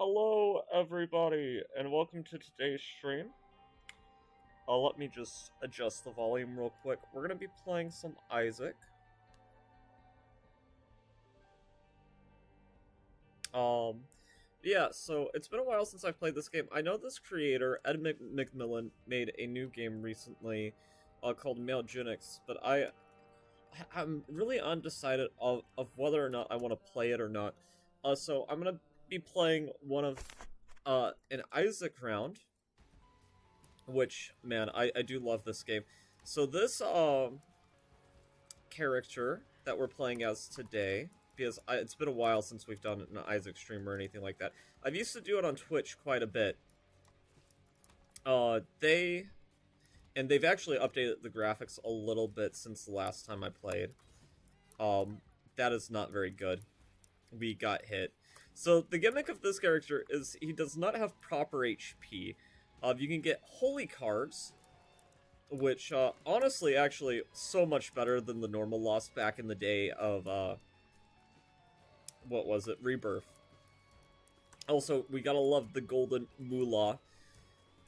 Hello, everybody, and welcome to today's stream. Let me just adjust the volume real quick. We're gonna be playing some Isaac. Yeah, so it's been a while since I've played this game. I know this creator, Ed McMillan, made a new game recently called Mewgenics, but I'm really undecided of whether or not I want to play it or not. So I'm gonna be playing one of an Isaac round, which, man, I do love this game. So this character that we're playing as today, because it's been a while since we've done an Isaac stream or anything like that. I've used to do it on Twitch quite a bit. They've actually updated the graphics a little bit since the last time I played. That is not very good. We got hit. So the gimmick of this character is he does not have proper HP. You can get holy cards, which honestly, actually, so much better than the normal loss back in the day of what was it, Rebirth. Also, we gotta love the golden moolah.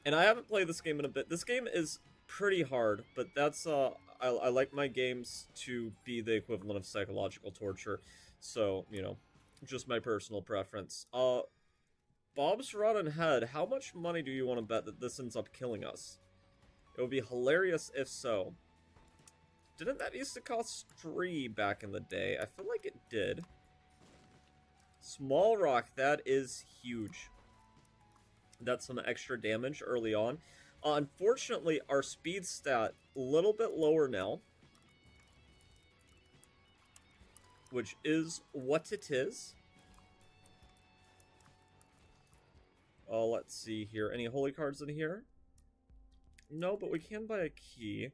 And I haven't played this game in a bit. This game is pretty hard, but that's I like my games to be the equivalent of psychological torture. So, you know, just my personal preference. Bob's Rotten Head, how much money do you want to bet that this ends up killing us? It would be hilarious if so. Didn't that used to cost 3 back in the day? I feel like it did. Small rock, that is huge. That's some extra damage early on. Unfortunately, our speed stat a little bit lower now, which is what it is. Let's see here. Any holy cards in here? No, but we can buy a key.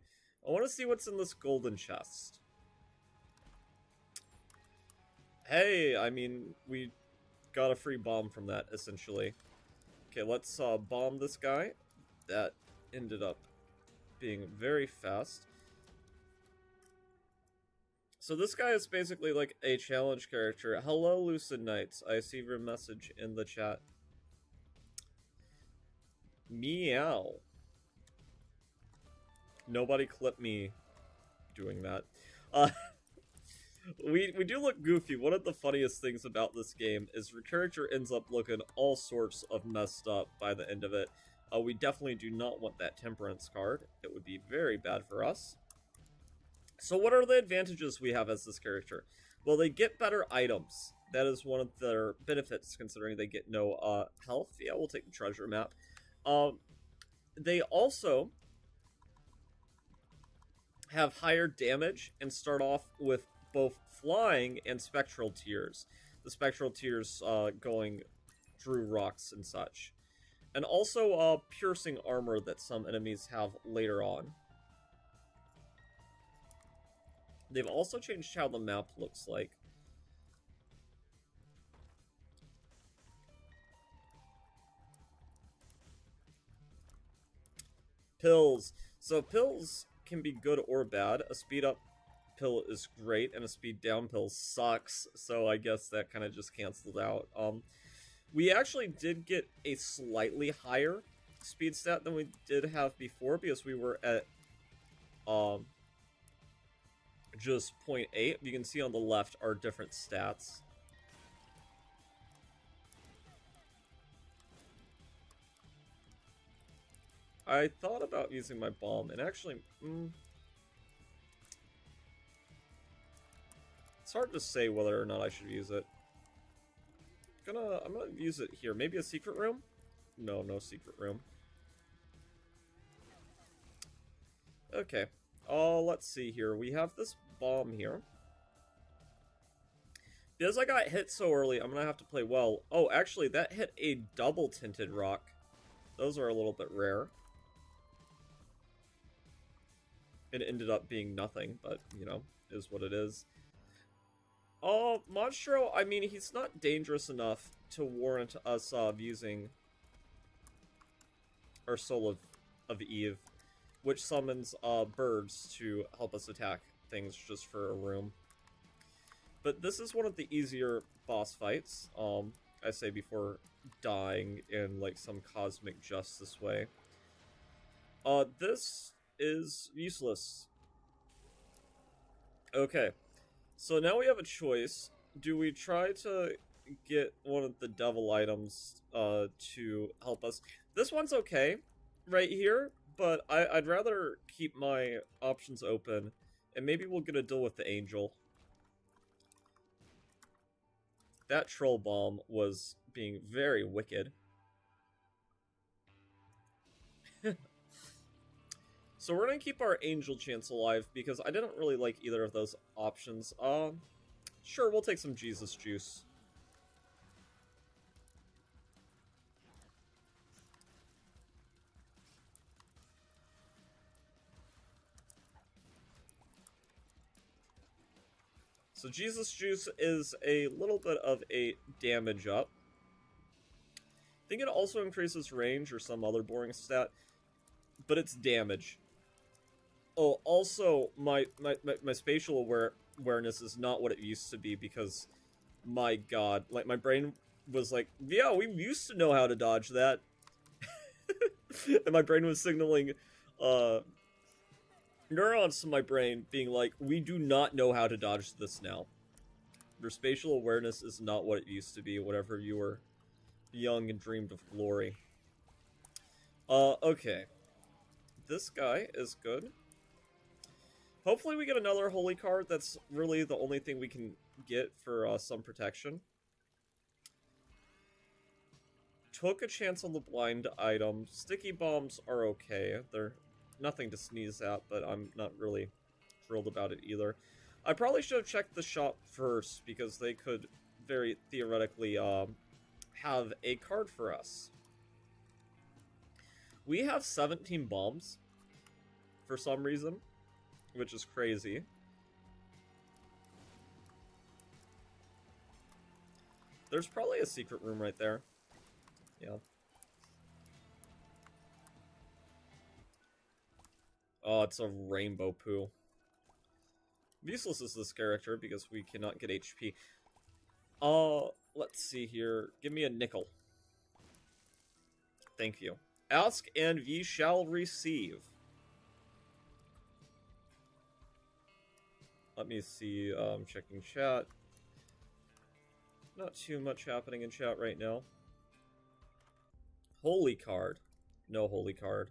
I want to see what's in this golden chest. Hey, I mean, we got a free bomb from that, essentially. Okay, let's bomb this guy. That ended up being very fast. So this guy is basically like a challenge character. Hello, Lucid Knights. I see your message in the chat. Meow. Nobody clip me doing that. We do look goofy. One of the funniest things about this game is your character ends up looking all sorts of messed up by the end of it. We definitely do not want that temperance card. It would be very bad for us. So what are the advantages we have as this character? Well, they get better items. That is one of their benefits, considering they get no health. Yeah, we'll take the treasure map. They also have higher damage and start off with both flying and spectral tears. The spectral tears going through rocks and such. And also piercing armor that some enemies have later on. They've also changed how the map looks like. Pills. So pills can be good or bad. A speed up pill is great, and a speed down pill sucks. So I guess that kind of just canceled out. We actually did get a slightly higher speed stat than we did have before, because we were at just 0.8. You can see on the left our different stats. I thought about using my bomb, and actually, it's hard to say whether or not I should use it. I'm gonna use it here. Maybe a secret room? No, no secret room. Okay. Let's see here. We have this bomb here. Because I got hit so early, I'm gonna have to play well. Oh, actually, that hit a double tinted rock. Those are a little bit rare. It ended up being nothing, but, you know, is what it is. Oh, Monstro, I mean, he's not dangerous enough to warrant us using our Soul of Eve, which summons birds to help us attack things just for a room. But this is one of the easier boss fights. I say before dying in, like, some cosmic justice way. This is useless. Okay. So now we have a choice. Do we try to get one of the devil items to help us? This one's okay right here, but I'd rather keep my options open, and maybe we'll get a deal with the angel. That troll bomb was being very wicked. So we're gonna keep our angel chance alive because I didn't really like either of those options. Sure, we'll take some Jesus juice. So Jesus juice is a little bit of a damage up. I think it also increases range or some other boring stat, but it's damage. Oh, also, my spatial awareness is not what it used to be because, my god, like, my brain was like, yeah, we used to know how to dodge that. And my brain was signaling, neurons to my brain being like, we do not know how to dodge this now. Your spatial awareness is not what it used to be, whenever you were young and dreamed of glory. Okay. This guy is good. Hopefully we get another holy card. That's really the only thing we can get for some protection. Took a chance on the blind item. Sticky bombs are okay. They're nothing to sneeze at, but I'm not really thrilled about it either. I probably should have checked the shop first, because they could very theoretically have a card for us. We have 17 bombs for some reason, which is crazy. There's probably a secret room right there. Yeah. Oh, it's a rainbow poo. Useless is this character because we cannot get HP. Let's see here. Give me a nickel. Thank you. Ask and ye shall receive. Let me see, checking chat. Not too much happening in chat right now. Holy card. No holy card.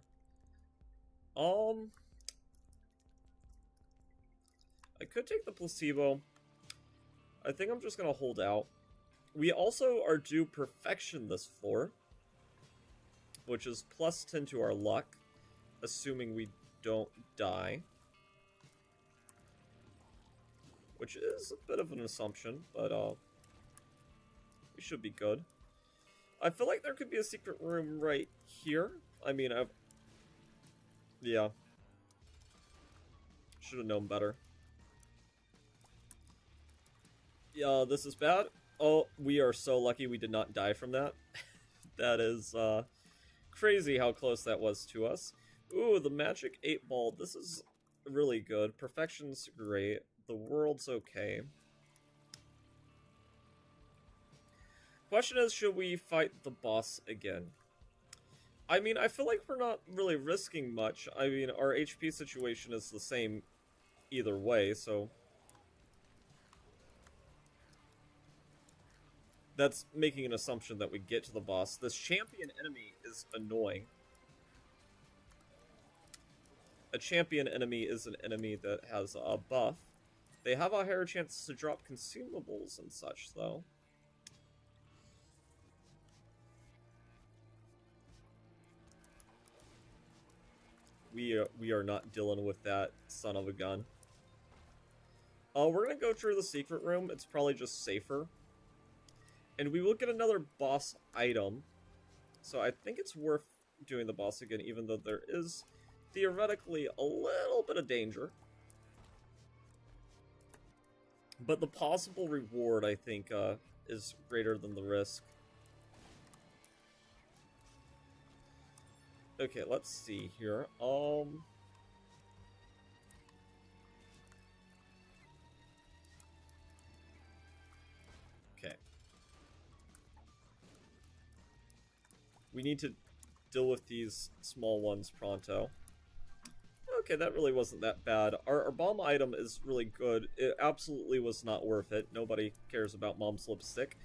I could take the placebo. I think I'm just gonna hold out. We also are due perfection this floor, which is plus 10 to our luck, assuming we don't die. Which is a bit of an assumption, but we should be good. I feel like there could be a secret room right here. I mean, yeah. Should have known better. Yeah, this is bad. Oh, we are so lucky we did not die from that. That is crazy how close that was to us. Ooh, the magic 8-ball. This is really good. Perfection's great. The world's okay. Question is, should we fight the boss again? I mean, I feel like we're not really risking much. I mean, our HP situation is the same either way, so... That's making an assumption that we get to the boss. This champion enemy is annoying. A champion enemy is an enemy that has a buff. They have a higher chance to drop consumables and such, though. We are not dealing with that son of a gun. We're gonna go through the secret room. It's probably just safer. And we will get another boss item. So I think it's worth doing the boss again, even though there is theoretically a little bit of danger. But the possible reward, I think, is greater than the risk. Okay, let's see here. Okay. We need to deal with these small ones pronto. Okay, that really wasn't that bad. Our bomb item is really good. It absolutely was not worth it. Nobody cares about Mom's lipstick.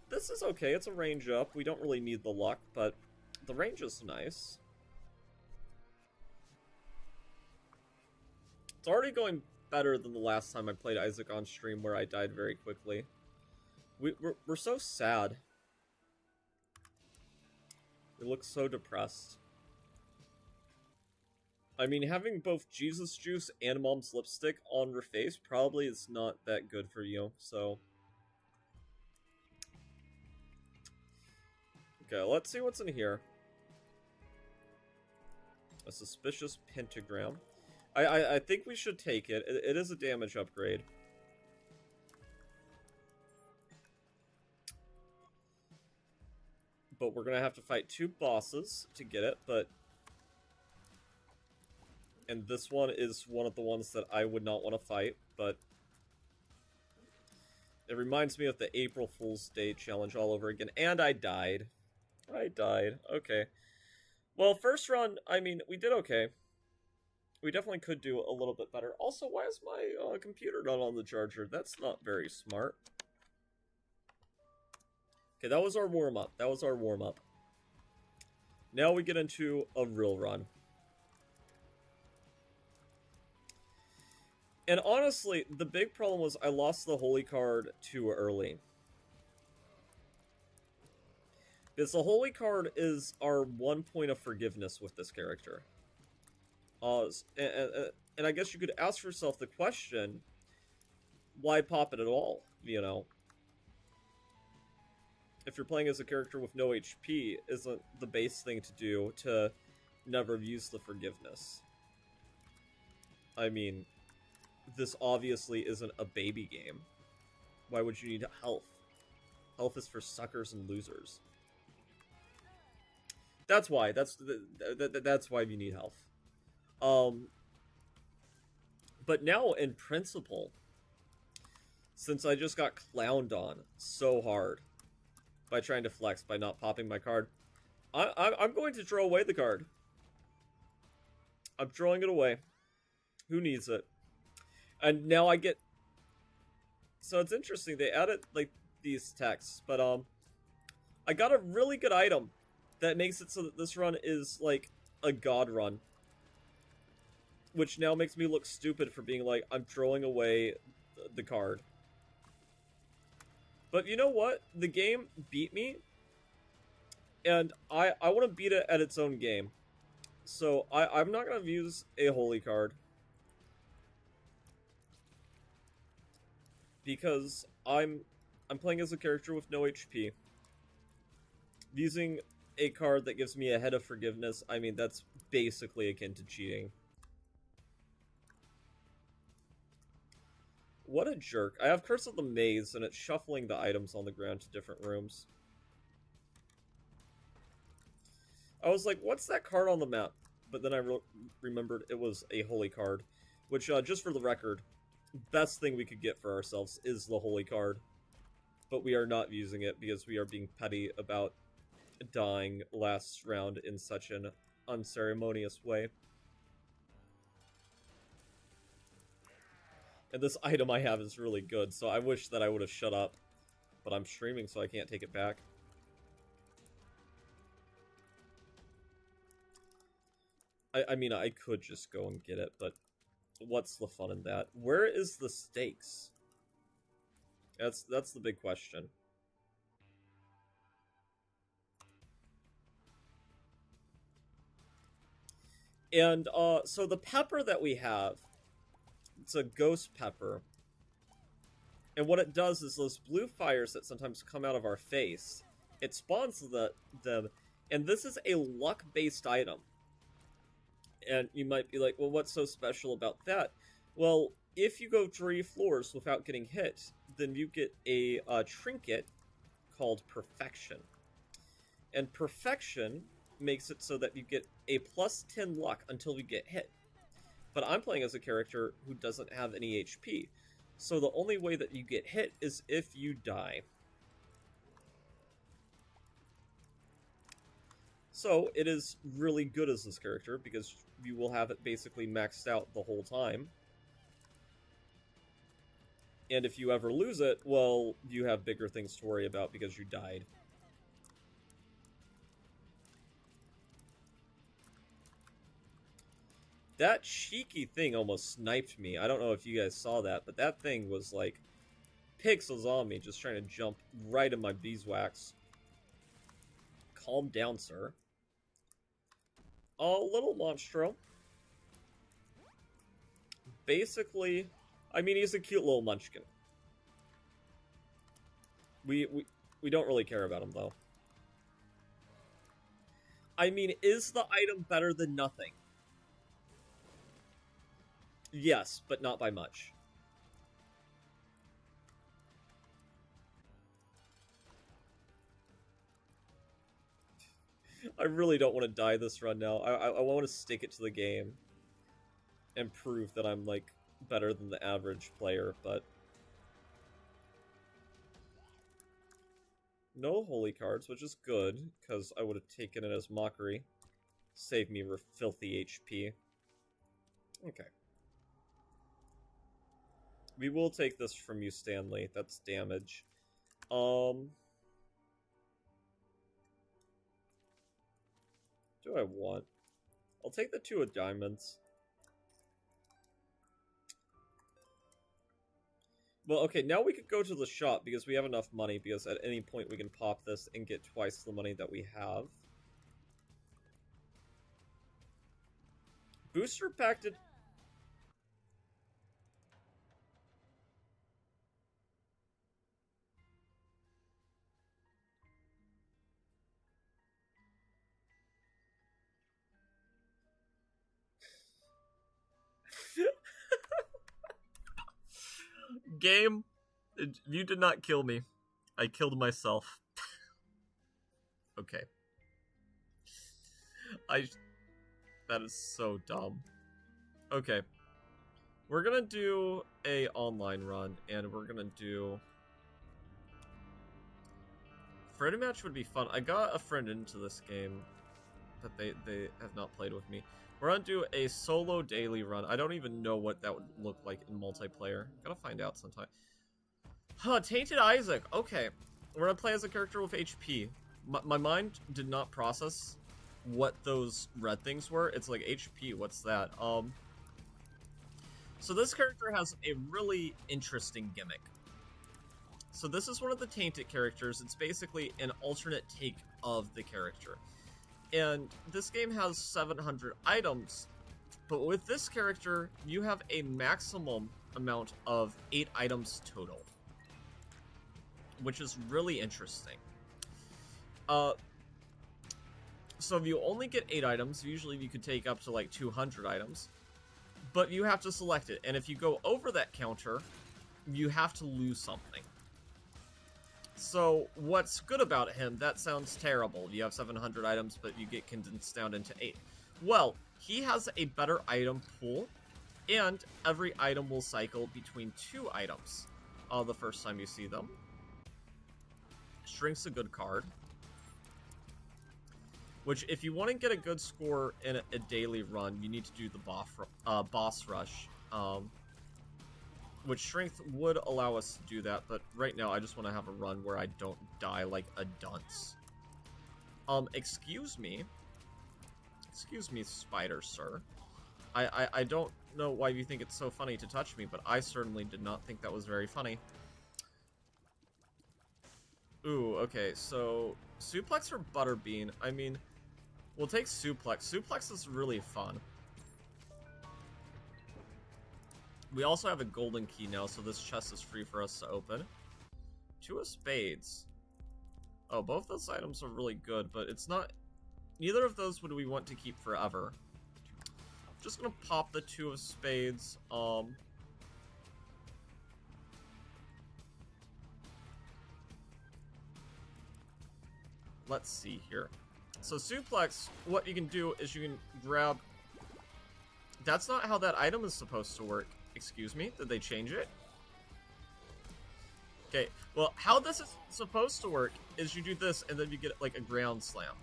This is okay. It's a range up. We don't really need the luck, but the range is nice. It's already going better than the last time I played Isaac on stream where I died very quickly. We're so sad. We look so depressed. I mean, having both Jesus Juice and Mom's lipstick on your face probably is not that good for you, so... Okay, let's see what's in here. A suspicious pentagram. I think we should take it. It is a damage upgrade. But we're gonna have to fight 2 bosses to get it, but... And this one is one of the ones that I would not want to fight, but... It reminds me of the April Fool's Day challenge all over again, and I died. Okay. Well, first run, I mean, we did okay. We definitely could do a little bit better. Also, why is my computer not on the charger? That's not very smart. Okay, that was our warm-up. Now we get into a real run. And honestly, the big problem was I lost the holy card too early. Because the holy card is our one point of forgiveness with this character. And I guess you could ask yourself the question, why pop it at all, you know? If you're playing as a character with no HP, isn't the base thing to do to never use the forgiveness? I mean, this obviously isn't a baby game. Why would you need health? Health is for suckers and losers. That's why. That's why you need health. But now, in principle, since I just got clowned on so hard by trying to flex by not popping my card, I'm going to throw away the card. I'm throwing it away. Who needs it? And now I get... So it's interesting, they added, like, these texts, but, I got a really good item that makes it so that this run is, like, a god run. Which now makes me look stupid for being like, I'm throwing away the card. But you know what? The game beat me, and I want to beat it at its own game. So I'm not going to use a holy card. Because I'm playing as a character with no HP. Using a card that gives me a head of forgiveness, I mean, that's basically akin to cheating. What a jerk. I have Curse of the Maze, and it's shuffling the items on the ground to different rooms. I was like, what's that card on the map? But then I remembered it was a holy card. Which, just for the record, best thing we could get for ourselves is the holy card. But we are not using it because we are being petty about dying last round in such an unceremonious way. And this item I have is really good, so I wish that I would have shut up. But I'm streaming, so I can't take it back. I mean, I could just go and get it, but what's the fun in that? Where is the stakes? That's the big question. And, so the pepper that we have, it's a ghost pepper. And what it does is those blue fires that sometimes come out of our face, it spawns them, and this is a luck-based item. And you might be like, well, what's so special about that? Well, if you go 3 floors without getting hit, then you get a trinket called Perfection. And Perfection makes it so that you get a plus 10 luck until you get hit. But I'm playing as a character who doesn't have any HP. So the only way that you get hit is if you die. So it is really good as this character because you will have it basically maxed out the whole time. And if you ever lose it, well, you have bigger things to worry about because you died. That cheeky thing almost sniped me. I don't know if you guys saw that, but that thing was like pixels on me, just trying to jump right in my beeswax. Calm down, sir. Oh, little monstro. Basically, I mean, he's a cute little munchkin. We don't really care about him, though. I mean, is the item better than nothing? Yes, but not by much. I really don't want to die this run now. I want to stick it to the game and prove that I'm, like, better than the average player, but... No holy cards, which is good, because I would have taken it as mockery. Save me filthy HP. Okay. We will take this from you, Stanley. That's damage. Do I want? I'll take the 2 of diamonds. Well, okay, now we could go to the shop because we have enough money, because at any point we can pop this and get twice the money that we have. Booster pack did... Game, you did not kill me. I killed myself. Okay. That is so dumb. Okay. We're gonna do a online run, and we're gonna do... Friendly match would be fun. I got a friend into this game, but they have not played with me. We're gonna do a solo daily run. I don't even know what that would look like in multiplayer. Gotta find out sometime. Huh, Tainted Isaac. Okay. We're gonna play as a character with HP. My mind did not process what those red things were. It's like HP, what's that? So this character has a really interesting gimmick. So this is one of the Tainted characters. It's basically an alternate take of the character. And this game has 700 items, but with this character, you have a maximum amount of 8 items total, which is really interesting. So if you only get 8 items, usually you could take up to like 200 items, but you have to select it, and if you go over that counter, you have to lose something. So, what's good about him? That sounds terrible. You have 700 items, but you get condensed down into 8. Well, he has a better item pool, and every item will cycle between 2 items the first time you see them. Shrink's a good card. Which, if you want to get a good score in a daily run, you need to do the boss rush. Which strength would allow us to do that, but right now I just want to have a run where I don't die like a dunce. Excuse me. Excuse me, spider, sir. I don't know why you think it's so funny to touch me, but I certainly did not think that was very funny. Ooh, okay, so suplex or butterbean? I mean, we'll take suplex. Suplex is really fun. We also have a golden key now, so this chest is free for us to open. 2 of spades. Oh, both those items are really good, but it's not... Neither of those would we want to keep forever. Just gonna pop the 2 of spades. Let's see here. So suplex, what you can do is you can grab... That's not how that item is supposed to work. Excuse me? Did they change it? Okay, well, how this is supposed to work is you do this, and then you get, like, a ground slam.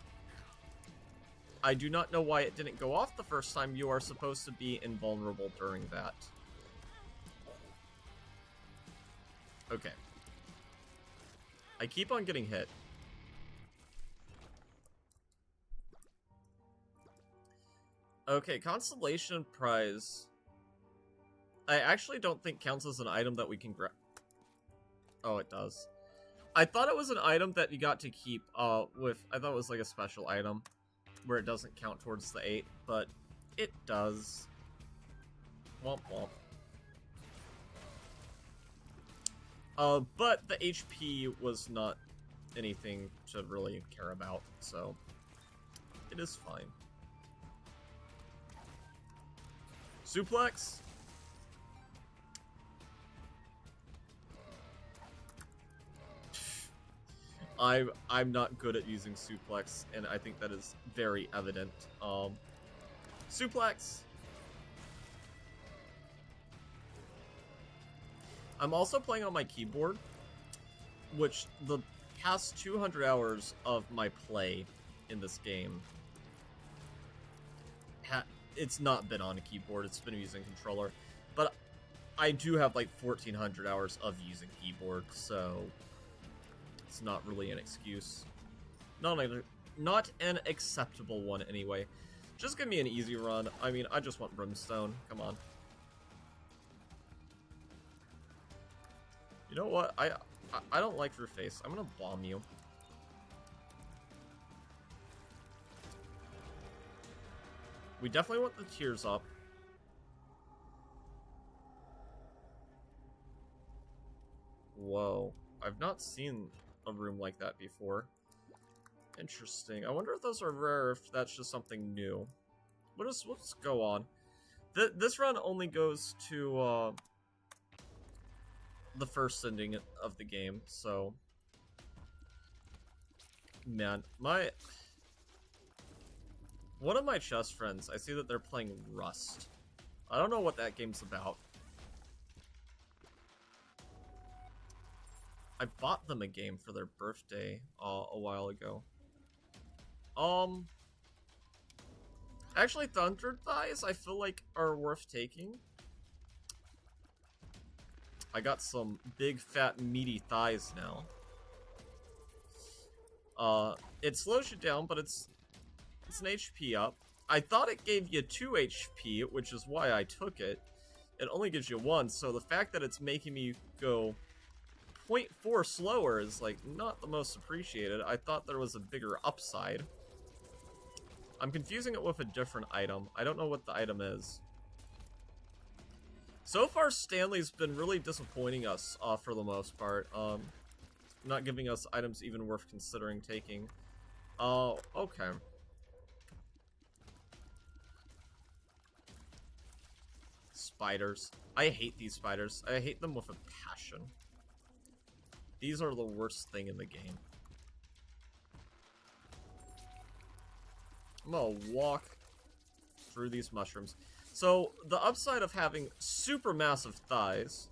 I do not know why it didn't go off the first time. You are supposed to be invulnerable during that. Okay. I keep on getting hit. Okay, Constellation Prize. I actually don't think counts as an item that we can grab. Oh, it does. I thought it was an item that you got to keep with... I thought it was like a special item where it doesn't count towards the 8, but it does. Womp womp. But the HP was not anything to really care about, so it is fine. Suplex? I'm not good at using suplex, and I think that is very evident. Suplex! I'm also playing on my keyboard, which the past 200 hours of my play in this game, it's not been on a keyboard, it's been using controller, but I do have like 1400 hours of using keyboard, so it's not really an excuse. Not an acceptable one anyway. Just give me an easy run. I mean, I just want Brimstone. Come on. You know what? I don't like your face. I'm gonna bomb you. We definitely want the tears up. Whoa. I've not seen a room like that before. Interesting. I wonder if those are rare, if that's just something new. Let's go on. This run only goes to the first ending of the game, so... Man, one of my chess friends, I see that they're playing Rust. I don't know what that game's about. I bought them a game for their birthday a while ago. Actually, Thunder Thighs, I feel like are worth taking. I got some big, fat, meaty thighs now. It slows you down, but it's an HP up. I thought it gave you 2 HP, which is why I took it. It only gives you 1, so the fact that it's making me go 0.4 slower is, like, not the most appreciated. I thought there was a bigger upside. I'm confusing it with a different item. I don't know what the item is. So far, Stanley's been really disappointing us, for the most part. Not giving us items even worth considering taking. Okay. Spiders. I hate these spiders. I hate them with a passion. These are the worst thing in the game. I'm gonna walk through these mushrooms. So, the upside of having super massive thighs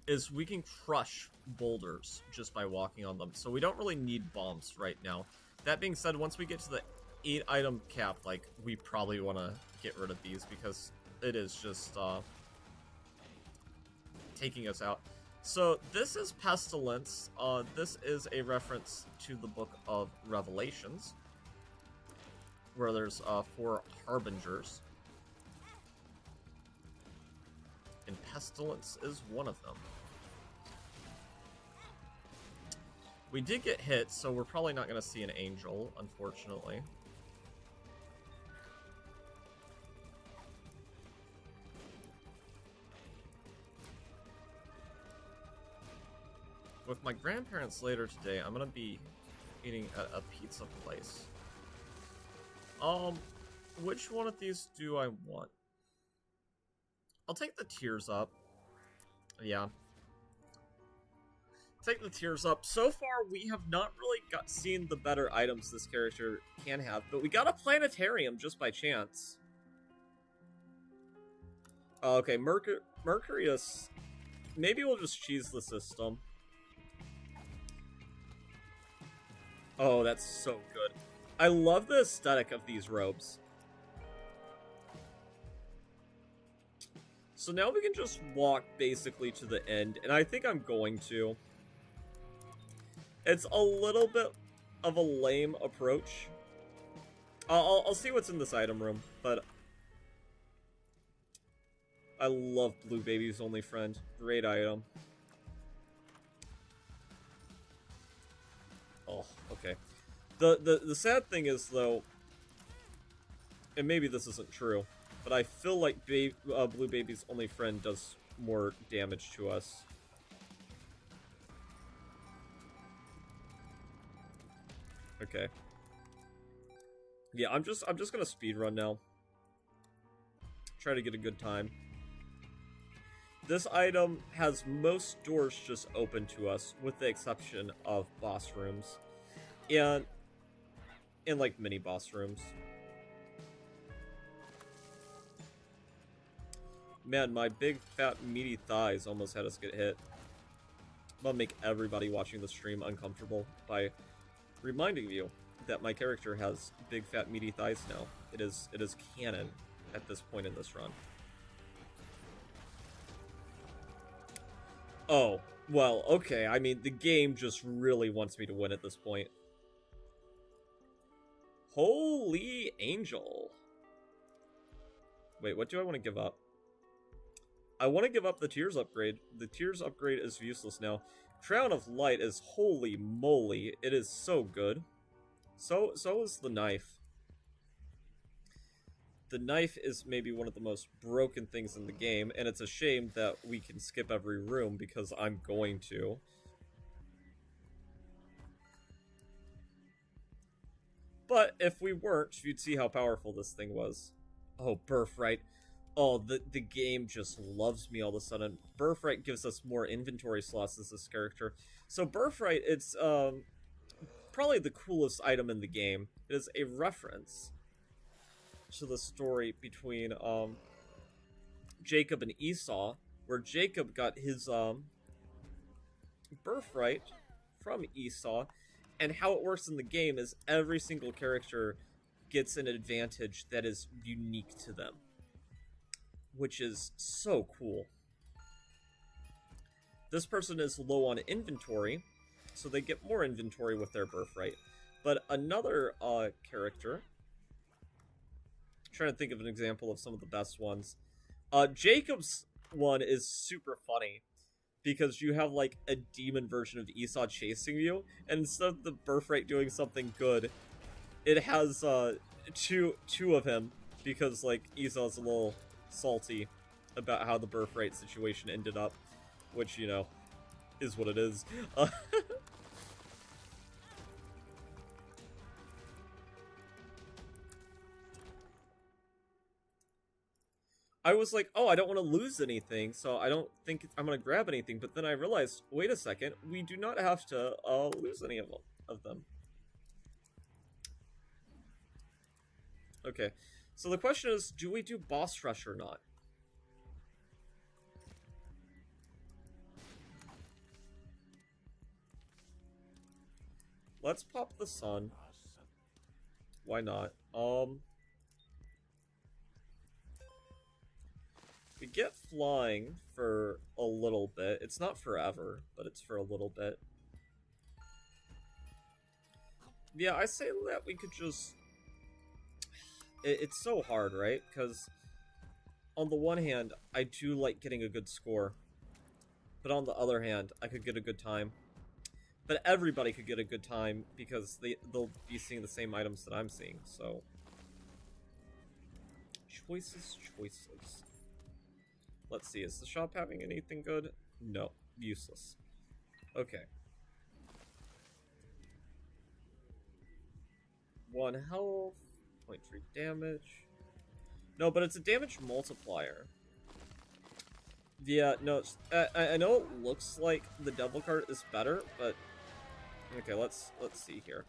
is we can crush boulders just by walking on them. So we don't really need bombs right now. That being said, once we get to the 8 item cap, like, we probably want to get rid of these because it is just taking us out. So this is Pestilence. This is a reference to the Book of Revelations, where there's 4 harbingers, and Pestilence is one of them. We did get hit, so we're probably not going to see an angel, unfortunately. With my grandparents later today, I'm going to be eating at a pizza place. Which one of these do I want? I'll take the tears up. Yeah. Take the tears up. So far, we have not really seen the better items this character can have, but we got a planetarium just by chance. Okay, Mercurius. Maybe we'll just cheese the system. Oh, that's so good. I love the aesthetic of these robes. So now we can just walk basically to the end, and I think I'm going to. It's a little bit of a lame approach. I'll see what's in this item room, but I love Blue Baby's Only Friend. Great item. Oh, okay. The sad thing is, though, and maybe this isn't true, but I feel like Blue Baby's Only Friend does more damage to us. Okay. Yeah, I'm just gonna speedrun now. Try to get a good time. This item has most doors just open to us, with the exception of boss rooms. And like mini boss rooms. Man, my big fat meaty thighs almost had us get hit. I'm gonna make everybody watching the stream uncomfortable by reminding you that my character has big fat meaty thighs now. It is canon at this point in this run. Oh, well, okay. I mean, the game just really wants me to win at this point. Holy Angel. Wait, what do I want to give up? I want to give up the Tears upgrade. The Tears upgrade is useless now. Crown of Light is holy moly. It is so good. So is the knife. The knife is maybe one of the most broken things in the game, and it's a shame that we can skip every room because I'm going to. But if we weren't, you'd see how powerful this thing was. Oh, Birthright. Oh, the game just loves me all of a sudden. Birthright gives us more inventory slots as this character. So Birthright, it's probably the coolest item in the game. It is a reference to the story between Jacob and Esau, where Jacob got his birthright from Esau, and how it works in the game is every single character gets an advantage that is unique to them, which is so cool. This person is low on inventory, so they get more inventory with their birthright. But another character, I'm trying to think of an example of some of the best ones. Jacob's one is super funny because you have like a demon version of Esau chasing you, and instead of the birthright doing something good, it has two of him because like Esau's a little salty about how the birthright situation ended up, which, you know, is what it is. I was like, oh, I don't want to lose anything, so I don't think I'm going to grab anything. But then I realized, wait a second, we do not have to lose any of them. Okay, so the question is, do we do boss rush or not? Let's pop the sun. Why not? We get flying for a little bit. It's not forever, but it's for a little bit. Yeah, I say that we could just... It's so hard, right? Because on the one hand, I do like getting a good score. But on the other hand, I could get a good time. But everybody could get a good time because they'll be seeing the same items that I'm seeing, so... Choices. Let's see, is the shop having anything good? No, useless. Okay. 1 health, 0.3 damage. No, but it's a damage multiplier. Yeah, no, I know it looks like the devil card is better, but... Okay, let's see here.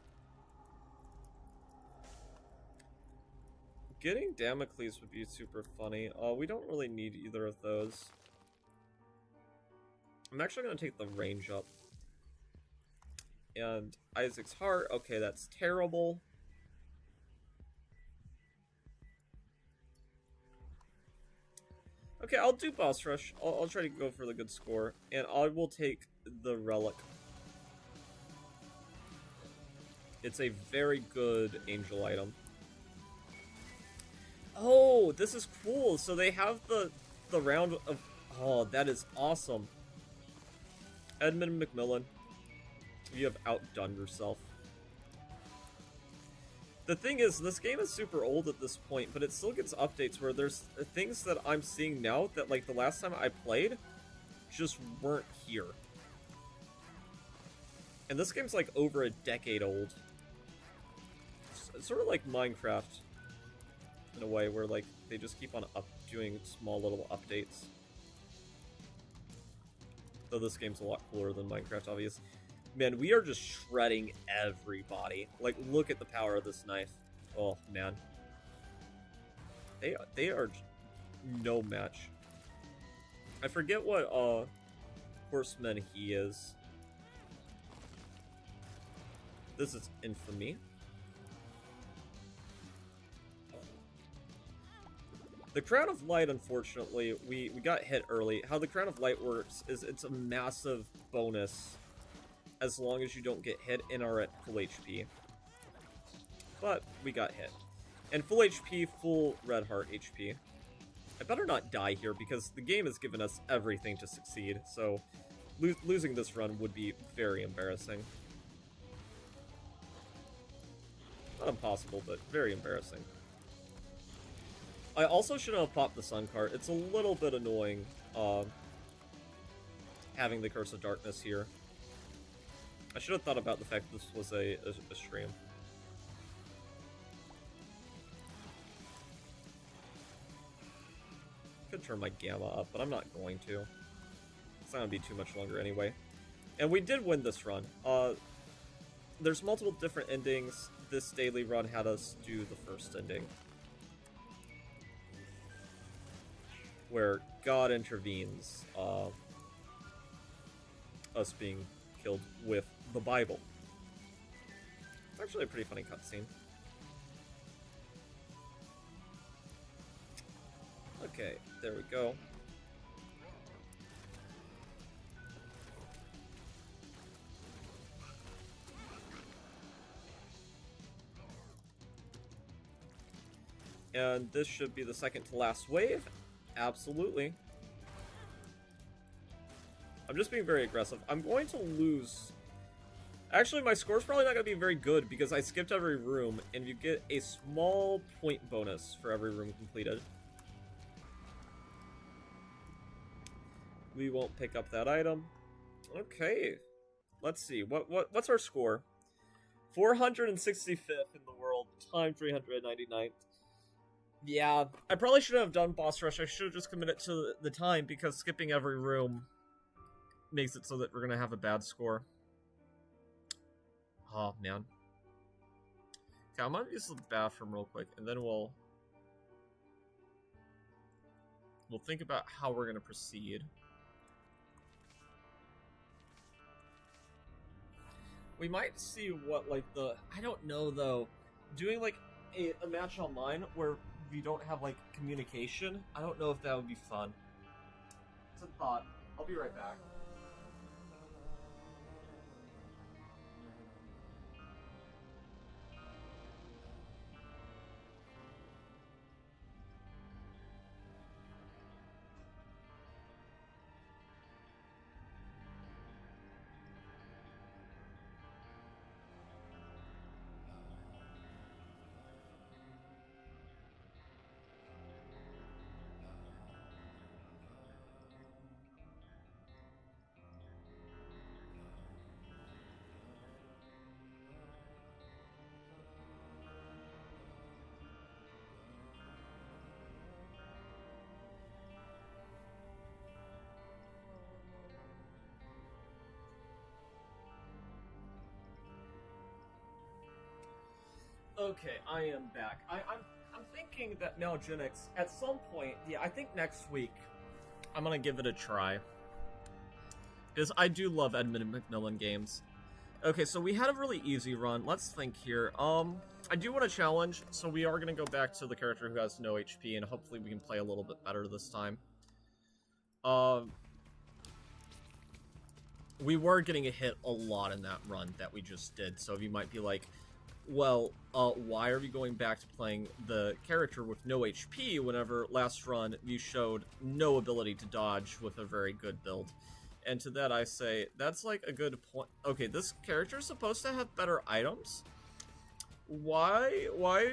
Getting Damocles would be super funny. We don't really need either of those. I'm actually going to take the range up. And Isaac's Heart, okay, that's terrible. Okay, I'll do boss rush. I'll try to go for the good score, and I will take the relic. It's a very good angel item. Oh, this is cool. So they have the round of... Oh, that is awesome. Edmund McMillan, you have outdone yourself. The thing is, this game is super old at this point, but it still gets updates where there's things that I'm seeing now that, like, the last time I played just weren't here. And this game's, like, over a decade old. It's sort of like Minecraft, in a way, where, like, they just keep on doing small little updates. Though this game's a lot cooler than Minecraft, obviously. Man, we are just shredding everybody. Like, look at the power of this knife. Oh, man. They are no match. I forget what, horseman he is. This is infamy. The Crown of Light, unfortunately, we got hit early. How the Crown of Light works is it's a massive bonus as long as you don't get hit and are at full HP. But we got hit. And full HP, full red heart HP. I better not die here because the game has given us everything to succeed, so losing this run would be very embarrassing. Not impossible, but very embarrassing. I also shouldn't have popped the Sun card. It's a little bit annoying having the Curse of Darkness here. I should have thought about the fact that this was a stream. Could turn my gamma up, but I'm not going to. It's not going to be too much longer anyway. And we did win this run. There's multiple different endings. This daily run had us do the first ending, where God intervenes, us being killed with the Bible. It's actually a pretty funny cutscene. Okay, there we go. And this should be the second to last wave. Absolutely. I'm just being very aggressive. I'm going to lose. Actually, my score's probably not going to be very good because I skipped every room, and you get a small point bonus for every room completed. We won't pick up that item. Okay. Let's see. What's our score? 465th in the world, time 399th. Yeah, I probably shouldn't have done boss rush. I should have just committed to the time because skipping every room makes it so that we're gonna have a bad score. Oh man. Okay, I'm gonna use the bathroom real quick, and then we'll think about how we're gonna proceed. We might see what, like, I don't know though. Doing like a match online where we don't have like communication, I don't know if that would be fun. It's a thought. I'll be right back. Okay, I am back. I'm thinking that Mewgenics, at some point, yeah, I think next week, I'm gonna give it a try. Because I do love Edmund McMillan games. Okay, so we had a really easy run. Let's think here. I do want a challenge, so we are gonna go back to the character who has no HP, and hopefully we can play a little bit better this time. Um, we were getting a hit a lot in that run that we just did, so you might be like, well, why are we going back to playing the character with no HP whenever last run you showed no ability to dodge with a very good build? And to that I say, that's like a good point. Okay, this character is supposed to have better items. Why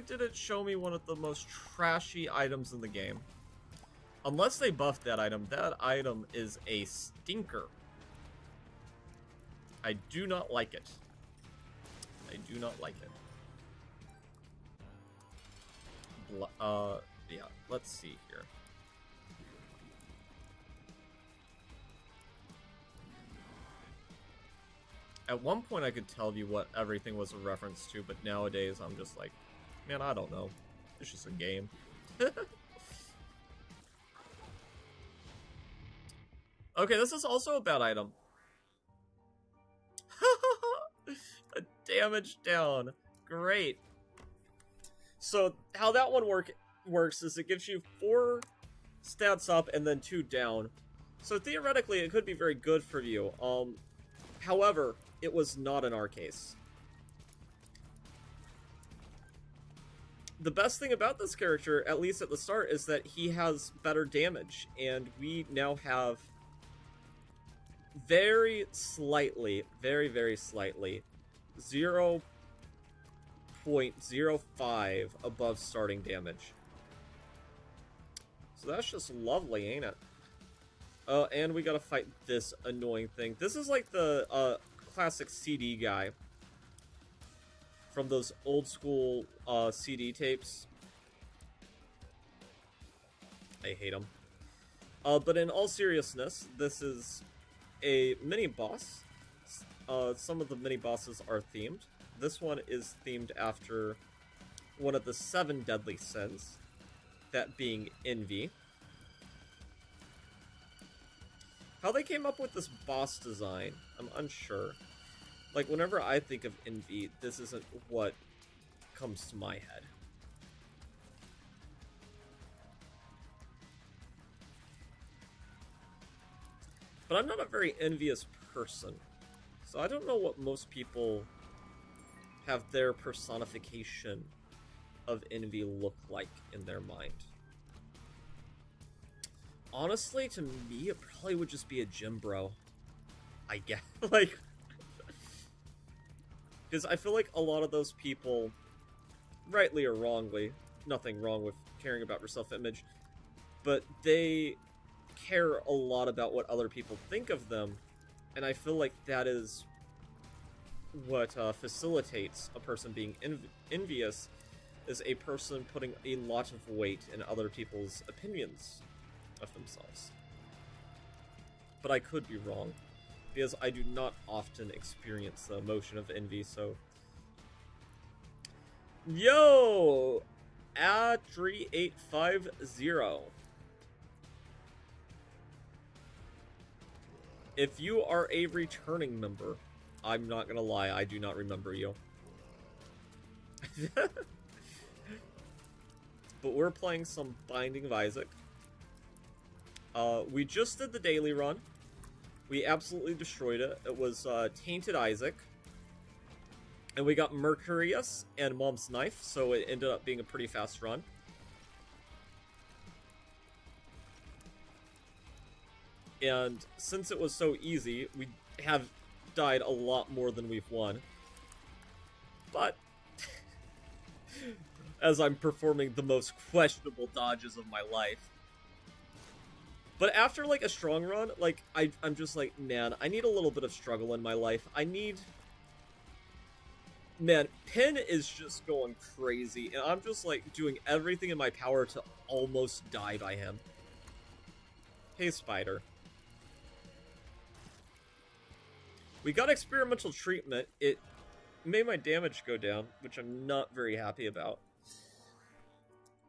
did it show me one of the most trashy items in the game? Unless they buffed that item is a stinker. I do not like it. I do not like it. Yeah, let's see here. At one point I could tell you what everything was a reference to, but nowadays I'm just like, man, I don't know. It's just a game. Okay, this is also a bad item. A damage down. Great. So how that one works is it gives you 4 stats up and then 2 down. So theoretically it could be very good for you. However, it was not in our case. The best thing about this character, at least at the start, is that he has better damage, and we now have very slightly, very slightly, 0.05 above starting damage. So that's just lovely, ain't it? And we gotta fight this annoying thing. This is like the classic CD guy from those old school CD tapes. I hate him. But in all seriousness, this is a mini boss. Some of the mini bosses are themed. This one is themed after one of the 7 deadly sins, that being envy. How they came up with this boss design, I'm unsure. Like, whenever I think of envy, this isn't what comes to my head. But I'm not a very envious person, so I don't know what most people have their personification of envy look like in their mind. Honestly, to me, it probably would just be a gym bro. I guess. Like, because I feel like a lot of those people, rightly or wrongly, nothing wrong with caring about your self-image, but they care a lot about what other people think of them, and I feel like that is what facilitates a person being envious, is a person putting a lot of weight in other people's opinions of themselves. But I could be wrong, because I do not often experience the emotion of envy, so... Yo! Ad3850. If you are a returning member, I'm not gonna lie, I do not remember you. But we're playing some Binding of Isaac. We just did the daily run. We absolutely destroyed it. It was Tainted Isaac. And we got Mercurius and Mom's Knife, so it ended up being a pretty fast run. And since it was so easy, we have died a lot more than we've won. But as I'm performing the most questionable dodges of my life. But after, like, a strong run, like, I'm just like, man, I need a little bit of struggle in my life. I need... Man, Pin is just going crazy, and I'm just, like, doing everything in my power to almost die by him. Hey, Spider. We got experimental treatment. It made my damage go down, which I'm not very happy about.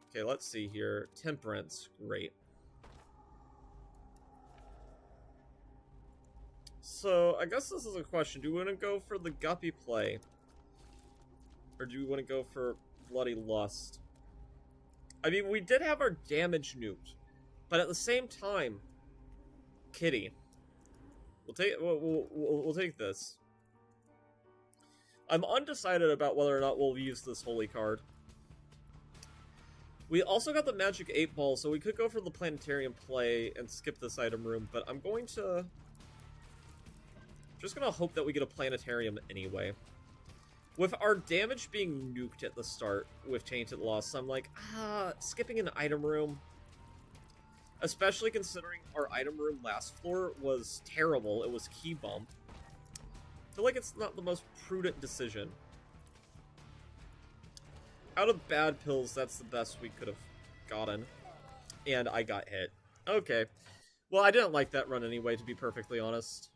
Okay, let's see here. Temperance, great. So, I guess this is a question. Do we want to go for the Guppy play? Or do we want to go for Bloody Lust? I mean, we did have our damage nuked. But at the same time, kitty. We'll take this. I'm undecided about whether or not we'll use this holy card. We also got the magic 8 ball, so we could go for the planetarium play and skip this item room, but I'm going to... just gonna hope that we get a planetarium anyway. With our damage being nuked at the start with Tainted Lost, I'm like, skipping an item room. Especially considering our item room last floor was terrible. It was key bump. I feel like it's not the most prudent decision. Out of bad pills, that's the best we could have gotten. And I got hit. Okay. Well, I didn't like that run anyway, to be perfectly honest.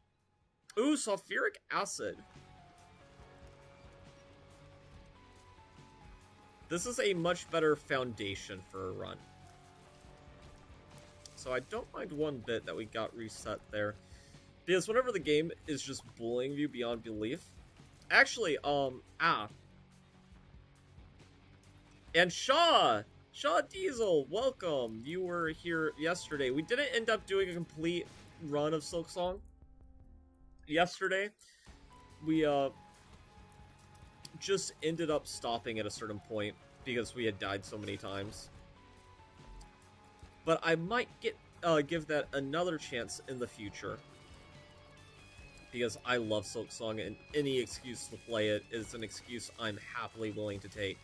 Ooh, sulfuric acid. This is a much better foundation for a run. So I don't mind one bit that we got reset there. Because whenever the game is just bullying you beyond belief... Actually, And Shaw Diesel, welcome! You were here yesterday. We didn't end up doing a complete run of Silksong yesterday. We, just ended up stopping at a certain point because we had died so many times. But I might give that another chance in the future. Because I love Silksong, and any excuse to play it is an excuse I'm happily willing to take.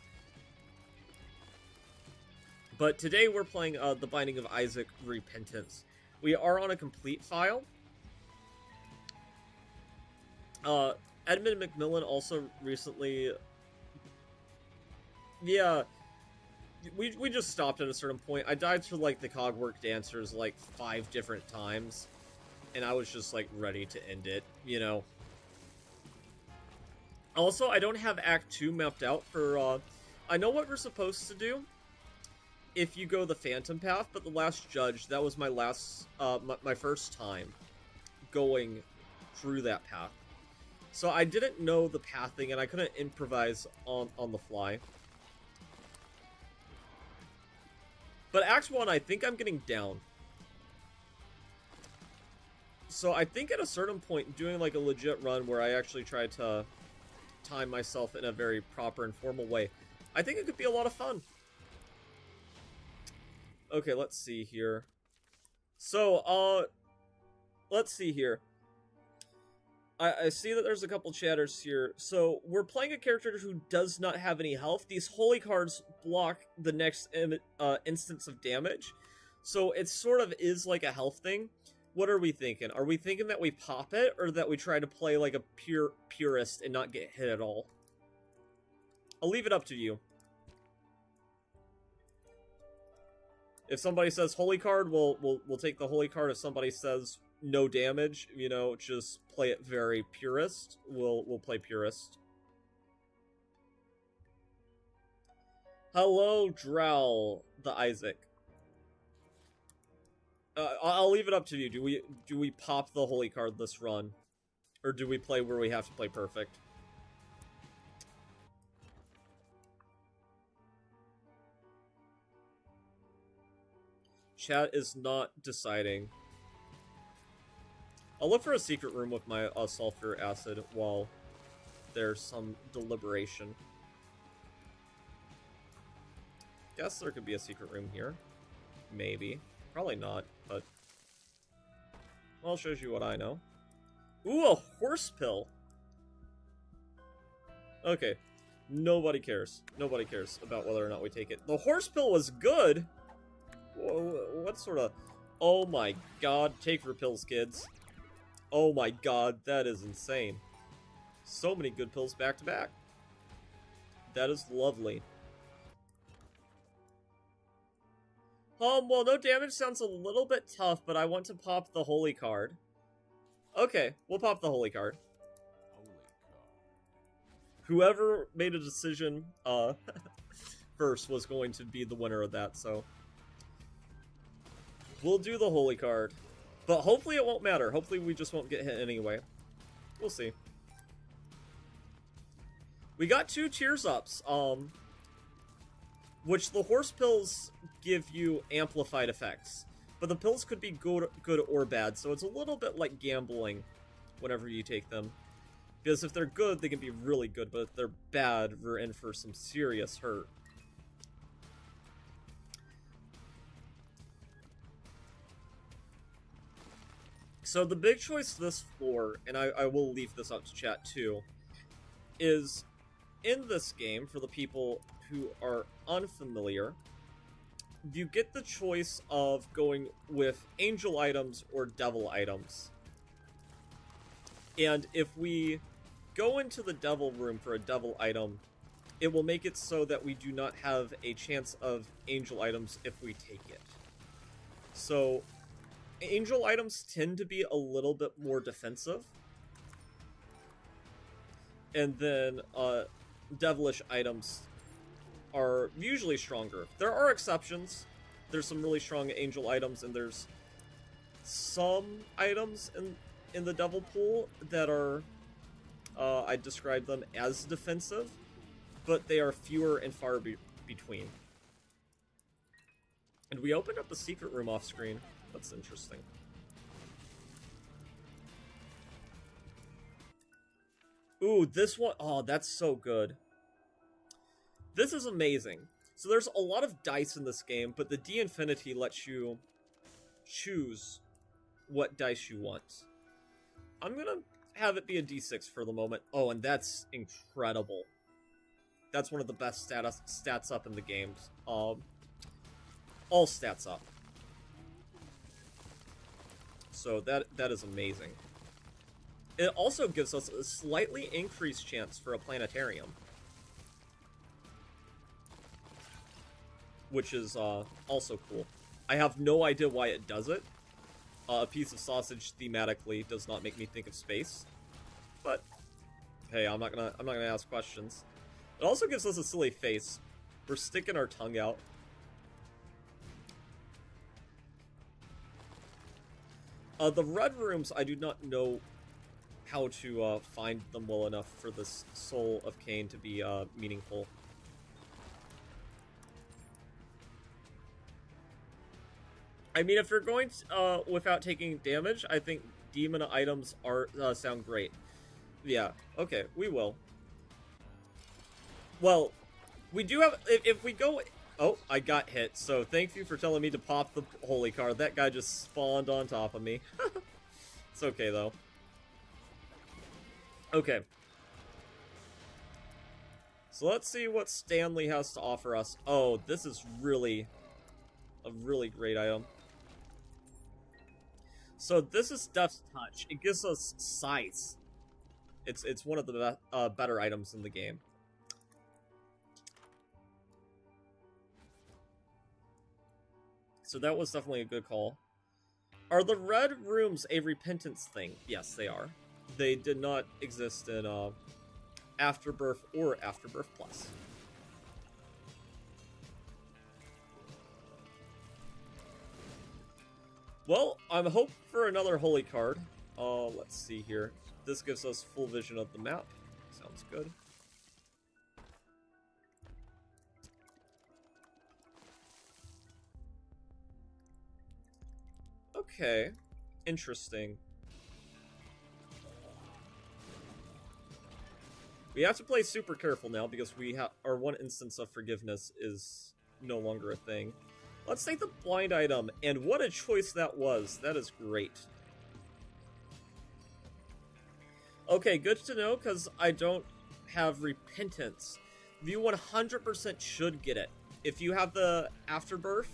But today we're playing The Binding of Isaac Repentance. We are on a complete file. Edmund McMillan also recently... Yeah, we just stopped at a certain point. I died to, like, the Cogwork Dancers, like, 5 different times. And I was just, like, ready to end it, you know. Also, I don't have Act 2 mapped out for, I know what we're supposed to do if you go the Phantom path, but the Last Judge, that was my last, my first time going through that path. So I didn't know the pathing, and I couldn't improvise on the fly. But Act 1, I think I'm getting down. So I think at a certain point, doing like a legit run where I actually try to time myself in a very proper and formal way, I think it could be a lot of fun. Okay, let's see here. So, let's see here. I see that there's a couple chatters here. So, we're playing a character who does not have any health. These holy cards block the next instance of damage. So, it sort of is like a health thing. What are we thinking? Are we thinking that we pop it, or that we try to play like a purist and not get hit at all? I'll leave it up to you. If somebody says holy card, we'll take the holy card. If somebody says no damage, you know, just play it very purist, we'll play purist. Hello, Drowl the Isaac. I'll leave it up to you. Do we pop the holy card this run, or do we play where we have to play perfect? Chat is not deciding. I'll look for a secret room with my sulfur acid while there's some deliberation. Guess there could be a secret room here. Maybe. Probably not, but... well, it shows you what I know. Ooh, a horse pill! Okay. Nobody cares. Nobody cares about whether or not we take it. The horse pill was good! What sort of... oh my god, take your pills, kids. Oh my god, that is insane. So many good pills back to back. That is lovely. Well, no damage sounds a little bit tough, but I want to pop the holy card. Okay, we'll pop the holy card. Whoever made a decision first was going to be the winner of that, so... we'll do the holy card. But hopefully it won't matter. Hopefully we just won't get hit anyway. We'll see. We got 2 Tears Ups, which the horse pills give you amplified effects. But the pills could be good or bad, so it's a little bit like gambling whenever you take them. Because if they're good, they can be really good, but if they're bad, we're in for some serious hurt. So the big choice this floor, and I will leave this up to chat too, is in this game, for the people who are unfamiliar, you get the choice of going with angel items or devil items. And if we go into the devil room for a devil item, it will make it so that we do not have a chance of angel items if we take it. So angel items tend to be a little bit more defensive. And then devilish items are usually stronger. There are exceptions. There's some really strong angel items, and there's some items in the devil pool that are, I describe them as defensive, but they are fewer and far between. And we opened up the secret room off screen. That's interesting. Ooh, this one, oh, that's so good. This is amazing. So there's a lot of dice in this game, but the D-Infinity lets you choose what dice you want. I'm gonna have it be a D6 for the moment. Oh, and that's incredible. That's one of the best stats up in the games. All stats up. So that is amazing. It also gives us a slightly increased chance for a planetarium, which is also cool. I have no idea why it does it. A piece of sausage thematically does not make me think of space, but hey, I'm not gonna ask questions. It also gives us a silly face. We're sticking our tongue out. The red rooms, I do not know how to find them well enough for this Soul of Cain to be meaningful. I mean, if you're going without taking damage, I think demon items are sound great. Yeah, okay, we will. Well, we do have... If we go... Oh, I got hit, so thank you for telling me to pop the holy card. That guy just spawned on top of me. It's okay, though. Okay. So let's see what Stanley has to offer us. Oh, this is really a really great item. So this is Death's Touch. It gives us size. It's one of the better items in the game. So that was definitely a good call. Are the red rooms a repentance thing? Yes, they are. They did not exist in Afterbirth or Afterbirth Plus. Well, I'm hoping for another holy card. Let's see here. This gives us full vision of the map. Sounds good. Okay. Interesting. We have to play super careful now because our one instance of forgiveness is no longer a thing. Let's take the blind item, and what a choice that was. That is great. Okay, good to know, because I don't have repentance. You 100% should get it. If you have the Afterbirth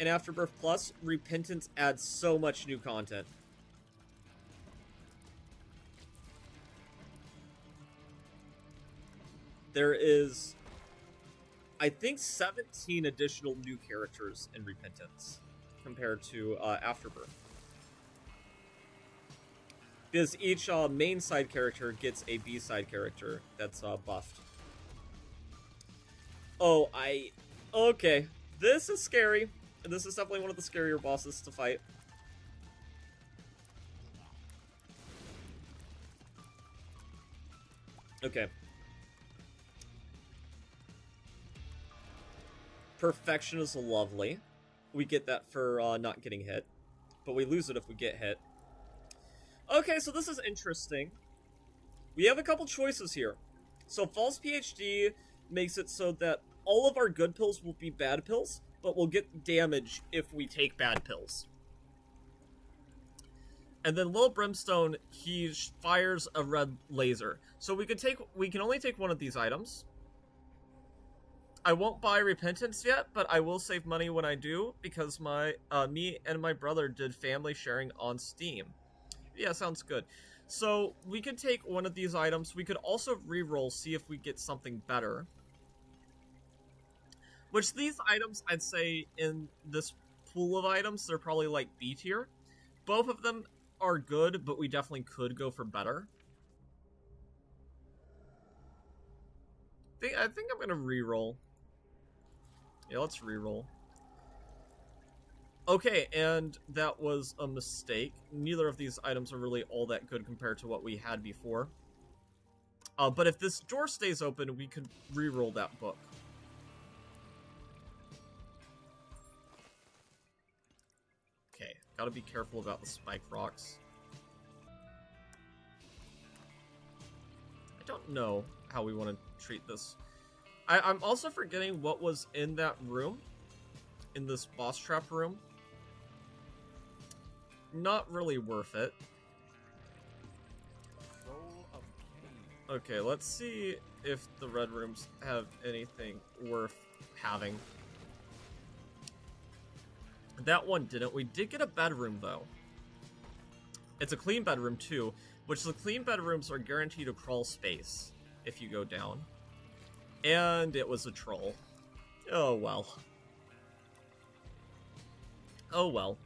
and Afterbirth Plus, repentance adds so much new content. There is, I think, 17 additional new characters in Repentance compared to Afterbirth. Because each main side character gets a B-side character that's buffed. Oh, okay. This is scary. This is definitely one of the scarier bosses to fight. Okay. Perfection is lovely. we get that for not getting hit. But we lose it if we get hit. Okay, so this is interesting. We have a couple choices here. So false PhD makes it so that all of our good pills will be bad pills, but we'll get damage if we take bad pills. And then Lil Brimstone, he fires a red laser. So we can only take one of these items. I won't buy Repentance yet, but I will save money when I do, because me and my brother did family sharing on Steam. Yeah, sounds good. So we could take one of these items. We could also reroll, see if we get something better. Which these items, I'd say in this pool of items, they're probably like B tier. Both of them are good, but we definitely could go for better. I think I'm gonna reroll. Yeah, let's reroll. Okay, and that was a mistake. Neither of these items are really all that good compared to what we had before. But if this door stays open, we could reroll that book. Okay, gotta be careful about the spike rocks. I don't know how we want to treat this. I'm also forgetting what was in that room. In this boss trap room. Not really worth it. Okay, let's see if the red rooms have anything worth having. That one didn't. We did get a bedroom, though. It's a clean bedroom, too, which the clean bedrooms are guaranteed a crawl space if you go down. And it was a troll. Oh, well. Oh, well.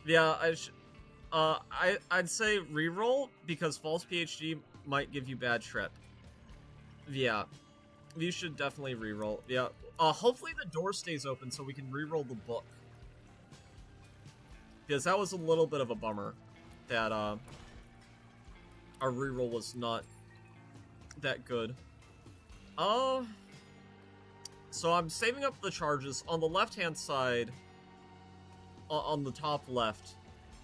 Yeah, I'd say reroll, because false PhD might give you bad trip. Yeah, you should definitely reroll. Yeah, hopefully the door stays open so we can reroll the book. Because that was a little bit of a bummer that our reroll was not that good. So I'm saving up the charges. On the left-hand side, on the top left,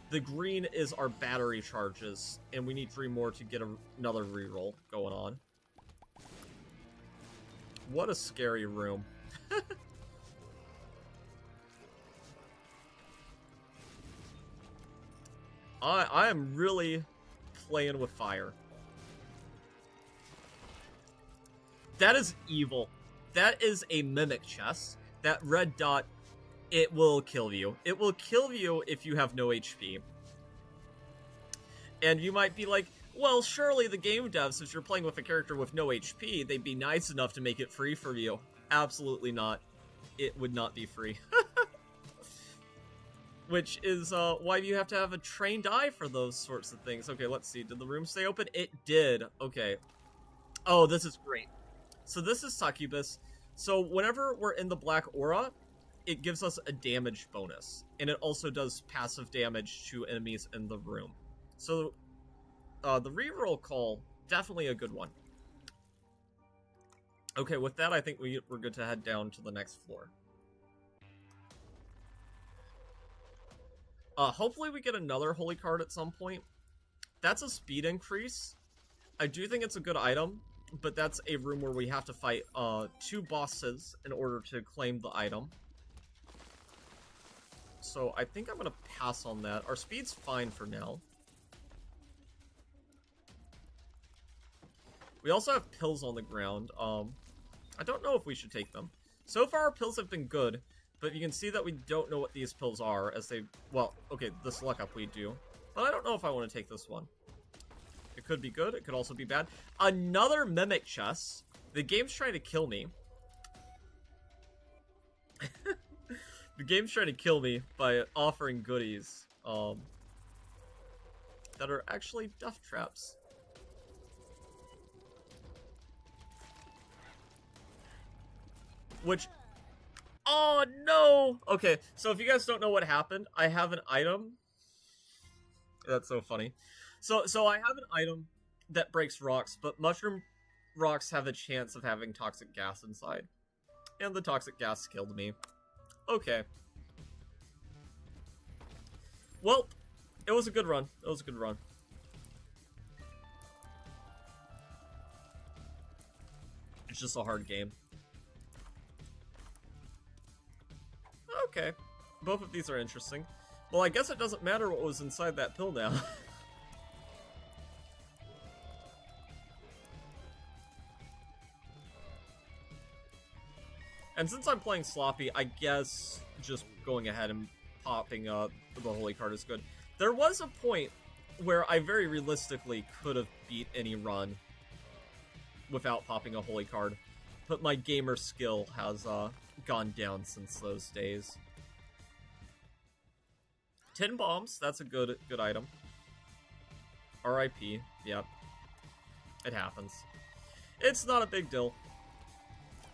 the green is our battery charges, and we need 3 more to get another reroll going on. What a scary room. I am really playing with fire. That is evil. That is a mimic chest. That red dot, it will kill you. It will kill you if you have no HP. And you might be like, well, surely the game devs, if you're playing with a character with no HP, they'd be nice enough to make it free for you. Absolutely not. It would not be free. Which is why you have to have a trained eye for those sorts of things. Okay, let's see. Did the room stay open? It did. Okay. Oh, this is great. So this is Succubus. So whenever we're in the black aura, it gives us a damage bonus. And it also does passive damage to enemies in the room. So the reroll call, definitely a good one. Okay, with that, I think we're good to head down to the next floor. Hopefully we get another holy card at some point. That's a speed increase. I do think it's a good item, but that's a room where we have to fight 2 bosses in order to claim the item. So I think I'm going to pass on that. Our speed's fine for now. We also have pills on the ground. I don't know if we should take them. So far, our pills have been good, but you can see that we don't know what these pills are as they... Well, okay, this luck up we do. But I don't know if I want to take this one. It could be good. It could also be bad. Another mimic chest. The game's trying to kill me. The game's trying to kill me by offering goodies that are actually death traps. Which... Oh, no! Okay, so if you guys don't know what happened, I have an item. That's so funny. So I have an item that breaks rocks, but mushroom rocks have a chance of having toxic gas inside. And the toxic gas killed me. Okay. Well, it was a good run. It was a good run. It's just a hard game. Okay. Both of these are interesting. Well, I guess it doesn't matter what was inside that pill now. And since I'm playing sloppy, I guess just going ahead and popping the holy card is good. There was a point where I very realistically could have beat any run without popping a holy card, but my gamer skill has gone down since those days. 10 bombs, that's a good item. RIP, yep. It happens. It's not a big deal.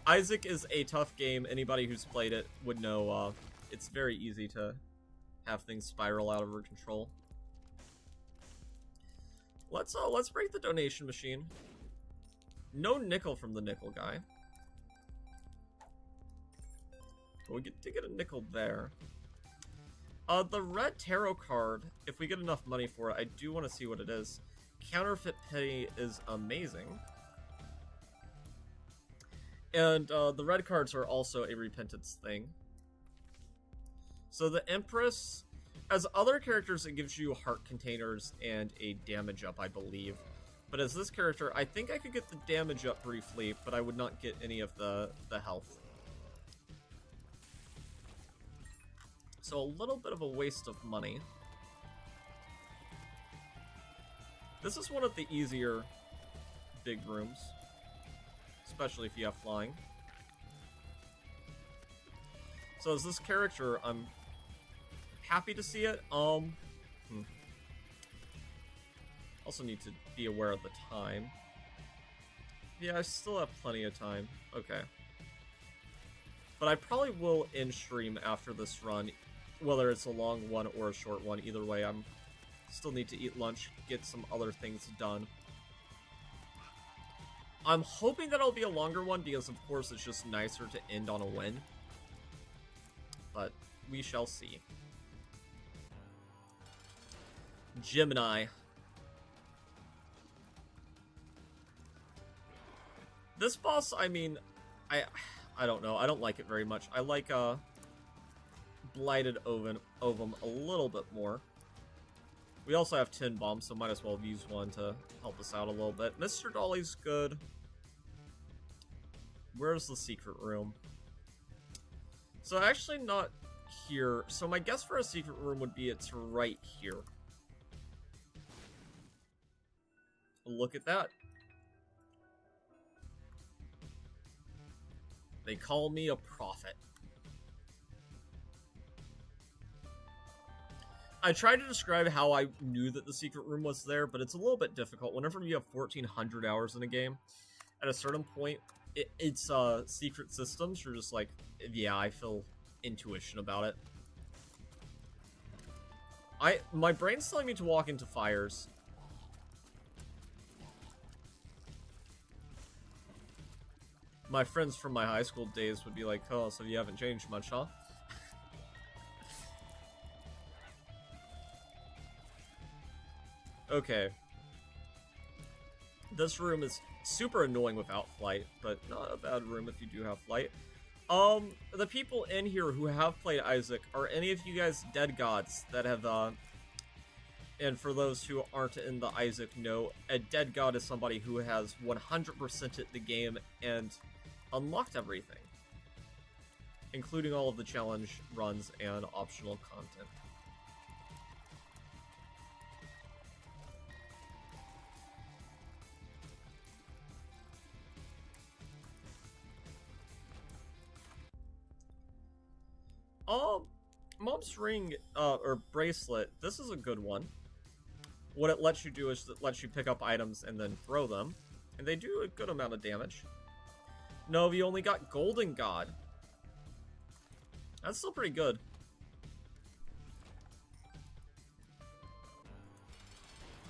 Isaac is a tough game. Anybody who's played it would know it's very easy to have things spiral out of control. Let's break the donation machine. No nickel from the nickel guy. But we get to get a nickel there. The red tarot card, if we get enough money for it, I do want to see what it is. Counterfeit pay is amazing. And the red cards are also a repentance thing. So the Empress, as other characters, it gives you heart containers and a damage up, I believe. But as this character, I think I could get the damage up briefly, but I would not get any of the health. So a little bit of a waste of money. This is one of the easier big rooms, especially if you have flying. So as this character, I'm happy to see it. Also need to be aware of the time. Yeah, I still have plenty of time. Okay. But I probably will end stream after this run, whether it's a long one or a short one. Either way, I'm still need to eat lunch, get some other things done. I'm hoping that it'll be a longer one because, of course, it's just nicer to end on a win. But we shall see. Gemini. This boss, I mean, I don't know. I don't like it very much. I like Blighted Ovum a little bit more. We also have 10 bombs, so might as well use one to help us out a little bit. Mr. Dolly's good. Where's the secret room? So actually not here. So my guess for a secret room would be it's right here. Look at that. They call me a prophet. I tried to describe how I knew that the secret room was there, but it's a little bit difficult. Whenever you have 1,400 hours in a game, at a certain point, it's secret systems. You're just like, yeah, I feel intuition about it. My brain's telling me to walk into fires. My friends from my high school days would be like, oh, so you haven't changed much, huh? Okay. This room is super annoying without flight, but not a bad room if you do have flight. The people in here who have played Isaac, are any of you guys dead gods that have, and for those who aren't in the Isaac know, a dead god is somebody who has 100%ed the game and unlocked everything, including all of the challenge runs and optional content. Mom's ring, or bracelet, this is a good one. What it lets you do is it lets you pick up items and then throw them, and they do a good amount of damage. No, you only got Golden God. That's still pretty good.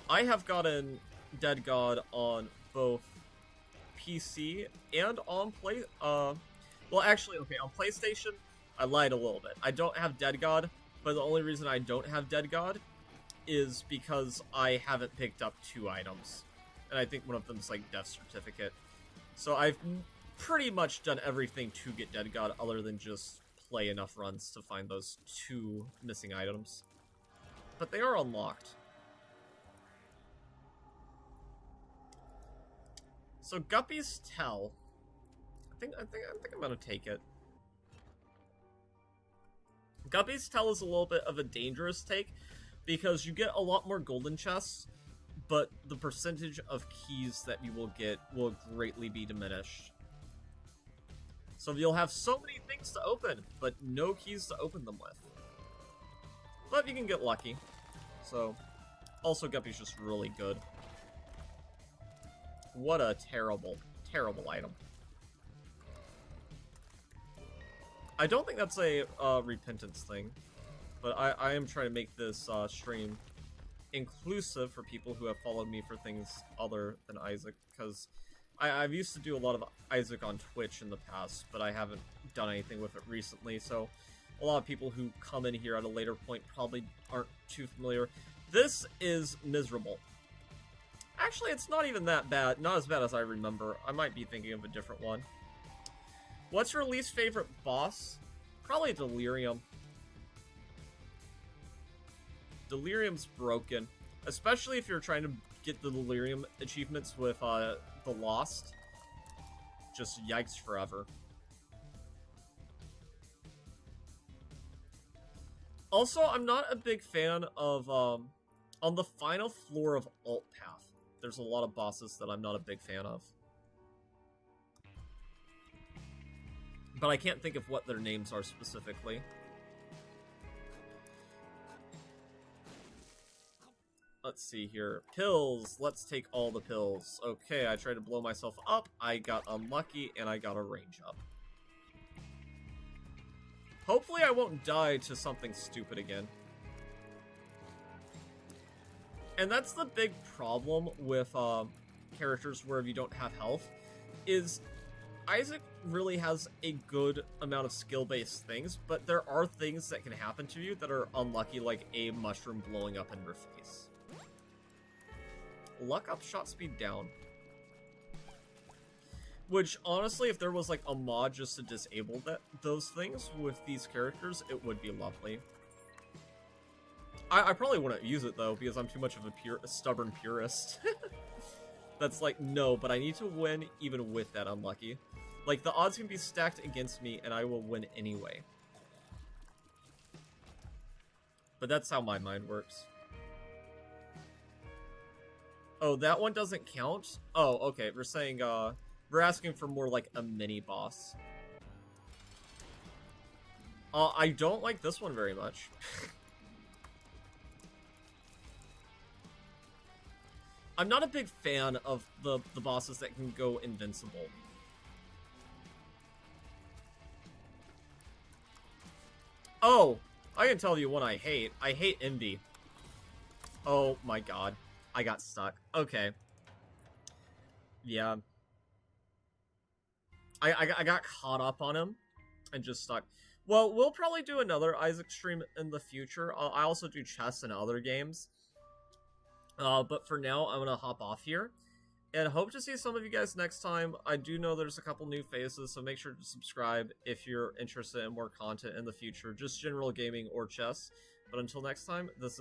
I have gotten Dead God on both PC and on well, actually, okay, on PlayStation, I lied a little bit. I don't have Dead God, but the only reason I don't have Dead God is because I haven't picked up 2 items. And I think one of them is like Death Certificate. So I've pretty much done everything to get Dead God other than just play enough runs to find those 2 missing items. But they are unlocked. So Guppy's Tell. I think I'm gonna take it. Guppy's Tell is a little bit of a dangerous take because you get a lot more golden chests, but the percentage of keys that you will get will greatly be diminished. So you'll have so many things to open, but no keys to open them with. But you can get lucky. So, also Guppy's just really good. What a terrible, terrible item. I don't think that's a repentance thing, but I am trying to make this stream inclusive for people who have followed me for things other than Isaac, because I've used to do a lot of Isaac on Twitch in the past, but I haven't done anything with it recently, so a lot of people who come in here at a later point probably aren't too familiar. This is miserable. Actually, it's not even that bad. Not as bad as I remember. I might be thinking of a different one. What's your least favorite boss? Probably Delirium. Delirium's broken. Especially if you're trying to get the Delirium achievements with the Lost. Just yikes forever. Also, I'm not a big fan of, on the final floor of Alt Path, there's a lot of bosses that I'm not a big fan of. But I can't think of what their names are specifically. Let's see here. Pills. Let's take all the pills. Okay, I tried to blow myself up. I got unlucky, and I got a range up. Hopefully I won't die to something stupid again. And that's the big problem with characters where you don't have health, is Isaac really has a good amount of skill-based things, but there are things that can happen to you that are unlucky, like a mushroom blowing up in your face. Luck up, shot speed down. Which, honestly, if there was like a mod just to disable those things with these characters, it would be lovely. I probably wouldn't use it, though, because I'm too much of a stubborn purist. That's like, no, but I need to win even with that unlucky. Like, the odds can be stacked against me, and I will win anyway. But that's how my mind works. Oh, that one doesn't count? Oh, okay, we're saying, we're asking for more like a mini-boss. I don't like this one very much. I'm not a big fan of the bosses that can go invincible. Oh, I can tell you one I hate. I hate Envy. Oh my god. I got stuck. Okay. Yeah. I got caught up on him and just stuck. Well, we'll probably do another Isaac stream in the future. I also do chess and other games. But for now, I'm gonna hop off here. And hope to see some of you guys next time. I do know there's a couple new faces, so make sure to subscribe if you're interested in more content in the future. Just general gaming or chess. But until next time, this is